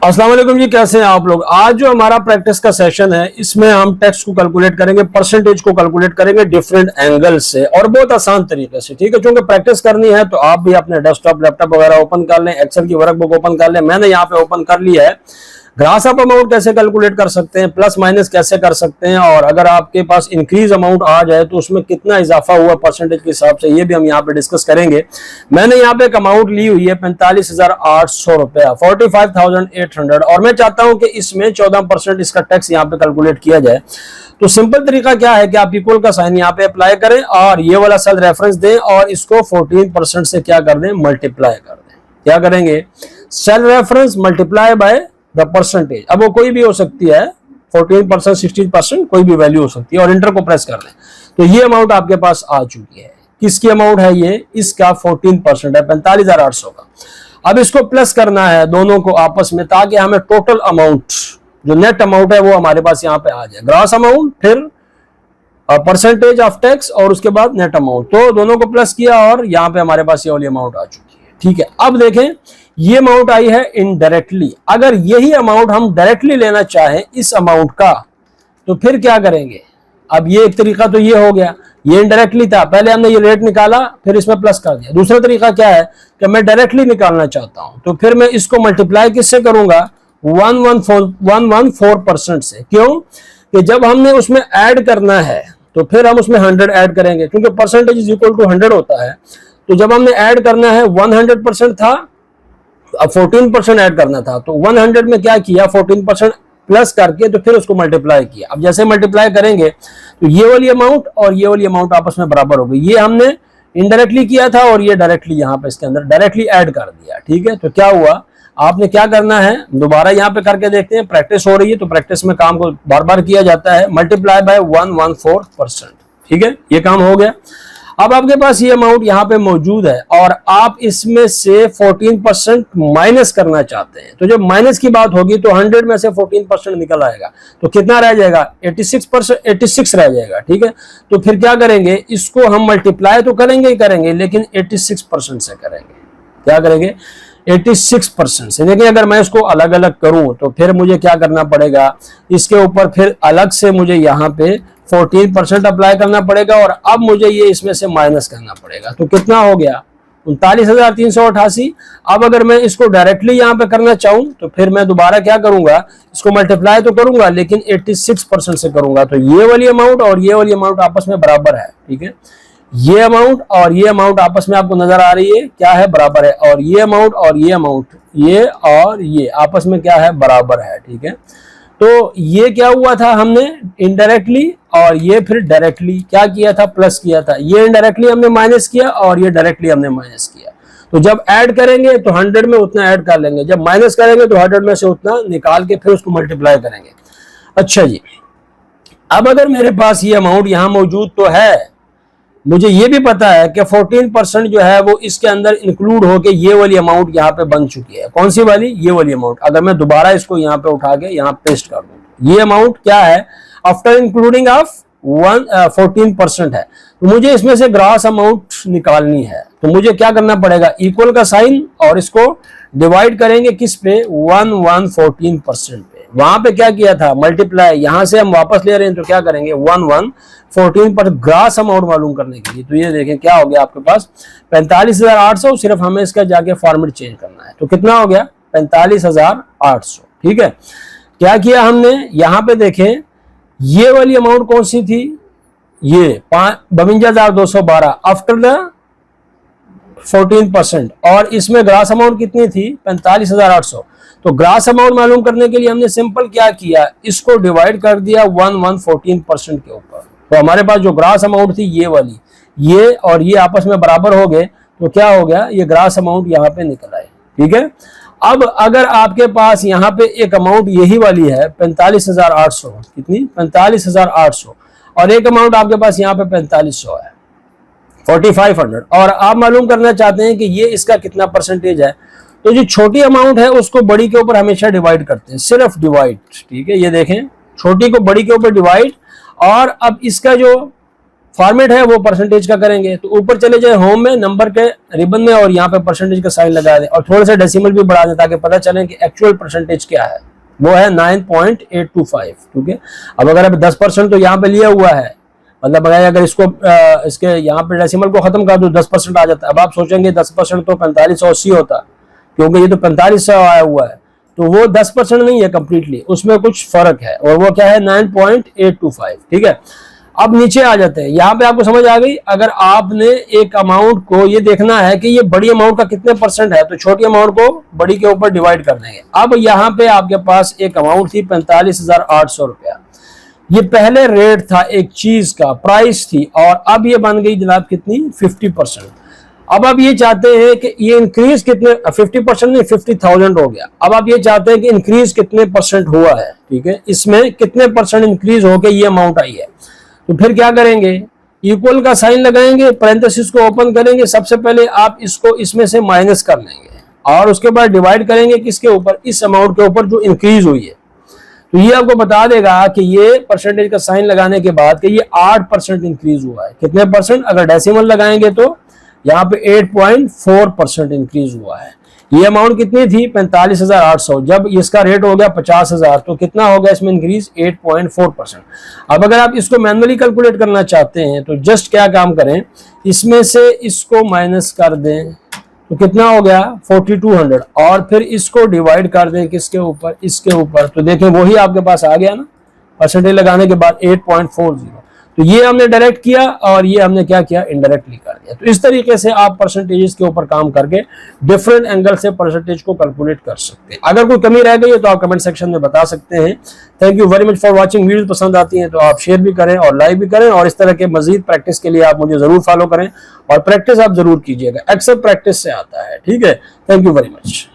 अस्सलाम वालेकुम जी, कैसे हैं आप लोग। आज जो हमारा प्रैक्टिस का सेशन है इसमें हम टेक्स्ट को कैलकुलेट करेंगे, परसेंटेज को कैलकुलेट करेंगे डिफरेंट एंगल से और बहुत आसान तरीके से। ठीक है, क्योंकि प्रैक्टिस करनी है तो आप भी अपने डेस्कटॉप लैपटॉप वगैरह ओपन कर लें, एक्सेल की वर्कबुक ओपन कर लें। मैंने यहाँ पे ओपन कर लिया है। ग्रास अप अमाउंट कैसे कैलकुलेट कर सकते हैं, प्लस माइनस कैसे कर सकते हैं, और अगर आपके पास इंक्रीज अमाउंट आ जाए तो उसमें कितना इजाफा हुआ परसेंटेज के हिसाब से, ये भी हम यहाँ पे डिस्कस करेंगे। मैंने यहाँ पे एक अमाउंट ली हुई है 45,800 रुपया, 45,800, और मैं चाहता हूं कि इसमें 14% इसका टैक्स यहाँ पे कैलकुलेट किया जाए। तो सिंपल तरीका क्या है कि आप इक्वल का साइन यहाँ पे अप्लाई करें और ये वाला सेल रेफरेंस दें और इसको 14% से क्या कर दें, मल्टीप्लाई कर दें। क्या करेंगे, cell reference multiply by the percentage. अब वो कोई भी हो सकती है, 14%, 16%, कोई भी वैल्यू हो सकती है, और इंटर को प्रेस कर दें तो ये अमाउंट आपके पास आ चुकी है। किसकी अमाउंट है ये, इसका 14% है, 45,800 का। अब इसको प्लस करना है दोनों को आपस में, ताकि हमें टोटल अमाउंट जो नेट अमाउंट है वो हमारे पास यहाँ पे आ जाए। ग्रॉस अमाउंट, फिर परसेंटेज ऑफ टैक्स, और उसके बाद नेट अमाउंट। तो दोनों को प्लस किया और यहाँ पे हमारे पास ये वाली अमाउंट आ चुकी है। ठीक है, अब देखें ये अमाउंट आई है इनडायरेक्टली। अगर यही अमाउंट हम डायरेक्टली लेना चाहें इस अमाउंट का, तो फिर क्या करेंगे। अब ये एक तरीका तो ये हो गया, ये इनडायरेक्टली था, पहले हमने ये रेट निकाला फिर इसमें प्लस कर दिया। दूसरा तरीका क्या है कि मैं डायरेक्टली निकालना चाहता हूं, तो फिर मैं इसको मल्टीप्लाई किससे करूंगा, 114% से। क्यों कि जब हमने उसमें ऐड करना है तो फिर हम उसमें 100 ऐड करेंगे, क्योंकि परसेंटेज इज इक्वल टू 100 होता है। तो जब हमने ऐड करना है 100% था, अब 14% ऐड करना था, तो 100 में क्या किया, 14% प्लस करके तो फिर उसको मल्टीप्लाई किया। अब जैसे मल्टीप्लाई करेंगे तो ये वाली अमाउंट और ये वाली अमाउंट आपस में बराबर हो गई। ये हमने इनडायरेक्टली किया था और ये डायरेक्टली यहाँ पे इसके अंदर डायरेक्टली ऐड कर दिया। ठीक है, तो क्या हुआ, आपने क्या करना है, दोबारा यहाँ पे करके देखते हैं। प्रैक्टिस हो रही है तो प्रैक्टिस में काम को बार बार किया जाता है। Multiply by 114%। ठीक है, ये काम हो गया। अब आपके पास ये अमाउंट यहाँ पे मौजूद है और आप इसमें से 14% माइनस करना चाहते हैं। तो जब माइनस की बात होगी तो 100 में से 14% निकल आएगा, तो कितना रह जाएगा, 86 रह जाएगा। ठीक है, तो फिर क्या करेंगे, इसको हम मल्टीप्लाई तो करेंगे ही करेंगे, लेकिन 86% से करेंगे। क्या करेंगे, 86% से। लेकिन अगर मैं इसको अलग अलग करूं तो फिर मुझे क्या करना पड़ेगा, इसके ऊपर फिर अलग से मुझे यहाँ पे 14% अप्लाई करना पड़ेगा, और अब मुझे ये इसमें से माइनस करना पड़ेगा। तो कितना हो गया, 39,388। अब अगर मैं इसको डायरेक्टली यहाँ पे करना चाहूं तो फिर मैं दोबारा क्या करूंगा, इसको मल्टीप्लाई तो करूंगा लेकिन 86% से करूंगा। तो ये वाली अमाउंट और ये वाली अमाउंट आपस में बराबर है। ठीक है, ये अमाउंट और ये अमाउंट आपस में आपको नजर आ रही है क्या है, बराबर है। और ये अमाउंट और ये अमाउंट, ये और ये आपस में क्या है, बराबर है। ठीक है, तो ये क्या हुआ था, हमने इनडायरेक्टली और ये फिर डायरेक्टली क्या किया था, प्लस किया था। ये इनडायरेक्टली हमने माइनस किया और ये डायरेक्टली हमने माइनस किया। तो जब ऐड करेंगे तो 100 में उतना ऐड कर लेंगे, जब माइनस करेंगे तो 100 में से उतना निकाल के फिर उसको मल्टीप्लाई करेंगे। अच्छा जी, अब अगर मेरे पास ये अमाउंट यहाँ मौजूद तो है, मुझे ये भी पता है कि 14% जो है वो इसके अंदर इंक्लूड होके ये वाली अमाउंट यहाँ पे बन चुकी है। कौन सी वाली, ये वाली अमाउंट। अगर मैं दोबारा इसको यहाँ पे उठा के यहाँ पेस्ट कर दूं, ये अमाउंट क्या है, आफ्टर इंक्लूडिंग ऑफ 14% है। तो मुझे इसमें से ग्रॉस अमाउंट निकालनी है, तो मुझे क्या करना पड़ेगा, इक्वल का साइन और इसको डिवाइड करेंगे किस पे, 114% पे। वहां पे क्या किया था, मल्टीप्लाई, यहां से हम वापस ले रहे हैं तो क्या करेंगे, 114 पर ग्रास अमाउंट मालूम करने के लिए। तो ये देखें क्या हो गया आपके पास, 45,800। सिर्फ हमें इसका जाके फॉर्मेट चेंज करना है, तो कितना हो गया, 45,800। ठीक है, क्या किया हमने, यहां पे देखें ये वाली अमाउंट कौन सी थी, ये 52,212 आफ्टर द 14%, और इसमें ग्रास अमाउंट कितनी थी, 45,800। तो ग्रास अमाउंट मालूम करने के लिए हमने सिंपल क्या किया, इसको डिवाइड कर दिया 114% के ऊपर। तो हमारे पास जो ग्रास अमाउंट थी ये वाली, ये और ये आपस में बराबर हो गए, तो क्या हो गया, ये ग्रास अमाउंट यहाँ पे निकल आए। ठीक है, अब अगर आपके पास यहाँ पे एक अमाउंट यही वाली है 45,800, कितनी, 45,800, और एक अमाउंट आपके पास यहाँ पे 4500 है, 4500, और आप मालूम करना चाहते हैं कि ये इसका कितना परसेंटेज है, तो जो छोटी अमाउंट है उसको बड़ी के ऊपर हमेशा डिवाइड करते हैं, सिर्फ डिवाइड। ठीक है, ये देखें, छोटी को बड़ी के ऊपर डिवाइड, और अब इसका जो फॉर्मेट है वो परसेंटेज का करेंगे। तो ऊपर चले जाए होम में, नंबर के रिबन में, और यहाँ पे परसेंटेज का साइन लगा दें और थोड़ा सा डेसिमल भी बढ़ा दें ताकि पता चले कि एक्चुअल परसेंटेज क्या है। वो है 9.825। ठीक है, अब अगर अब 10% तो यहाँ पे लिया हुआ है, मतलब अगर इसको इसके यहाँ पे डेसिमल को खत्म कर दो 10% आ जाता है। अब आप सोचेंगे 10% तो 4580 होता, क्योंकि ये तो 4500 आया हुआ है, तो वो 10% नहीं है कंप्लीटली, उसमें कुछ फर्क है और वो क्या है 9.825। ठीक है, अब नीचे आ जाते हैं। यहाँ पे आपको समझ आ गई। अगर आपने एक अमाउंट को ये देखना है कि ये बड़ी अमाउंट का कितने परसेंट है, तो छोटी अमाउंट को बड़ी के ऊपर डिवाइड कर देंगे। अब यहाँ पे आपके पास एक अमाउंट थी 45,800 रुपया, ये पहले रेट था एक चीज का, प्राइस थी, और अब ये बन गई जनाब कितनी 50%। अब आप ये चाहते हैं कि ये इंक्रीज कितने, 50% नहीं 50,000 हो गया। अब आप ये चाहते हैं कि इंक्रीज कितने परसेंट हुआ है। ठीक है, इसमें कितने परसेंट इंक्रीज होके ये अमाउंट आई है। तो फिर क्या करेंगे, इक्वल का साइन लगाएंगे, पैरेंथेसिस को ओपन करेंगे, सबसे पहले आप इसको इसमें से माइनस कर लेंगे और उसके बाद डिवाइड करेंगे किसके ऊपर, इस अमाउंट के ऊपर जो इंक्रीज हुई है। तो ये आपको बता देगा कि ये परसेंटेज का साइन लगाने के बाद कि ये 8% इंक्रीज हुआ है। कितने परसेंट, अगर डेसिमल लगाएंगे तो यहाँ पे 8.4% इंक्रीज हुआ है। ये अमाउंट कितनी थी 45,800, जब इसका रेट हो गया 50,000 तो कितना हो गया इसमें इंक्रीज 8.4%। अब अगर आप इसको मैनुअली कैलकुलेट करना चाहते हैं तो जस्ट क्या काम करें, इसमें से इसको माइनस कर दें तो कितना हो गया 4200, और फिर इसको डिवाइड कर दें किसके ऊपर, इसके ऊपर, तो देखें वही आपके पास आ गया ना, परसेंटेज लगाने के बाद 8.40। तो ये हमने डायरेक्ट किया और ये हमने क्या किया, इनडायरेक्टली कर दिया। तो इस तरीके से आप परसेंटेजेस के ऊपर काम करके डिफरेंट एंगल से परसेंटेज को कैलकुलेट कर सकते हैं। अगर कोई कमी रह गई है तो आप कमेंट सेक्शन में बता सकते हैं। Thank you very much for watching. Video पसंद आती है तो आप शेयर भी करें और लाइक भी करें, और इस तरह के मजीद प्रैक्टिस के लिए आप मुझे जरूर फॉलो करें और प्रैक्टिस आप जरूर कीजिएगा। अक्सर प्रैक्टिस से आता है। ठीक है, थैंक यू वेरी मच।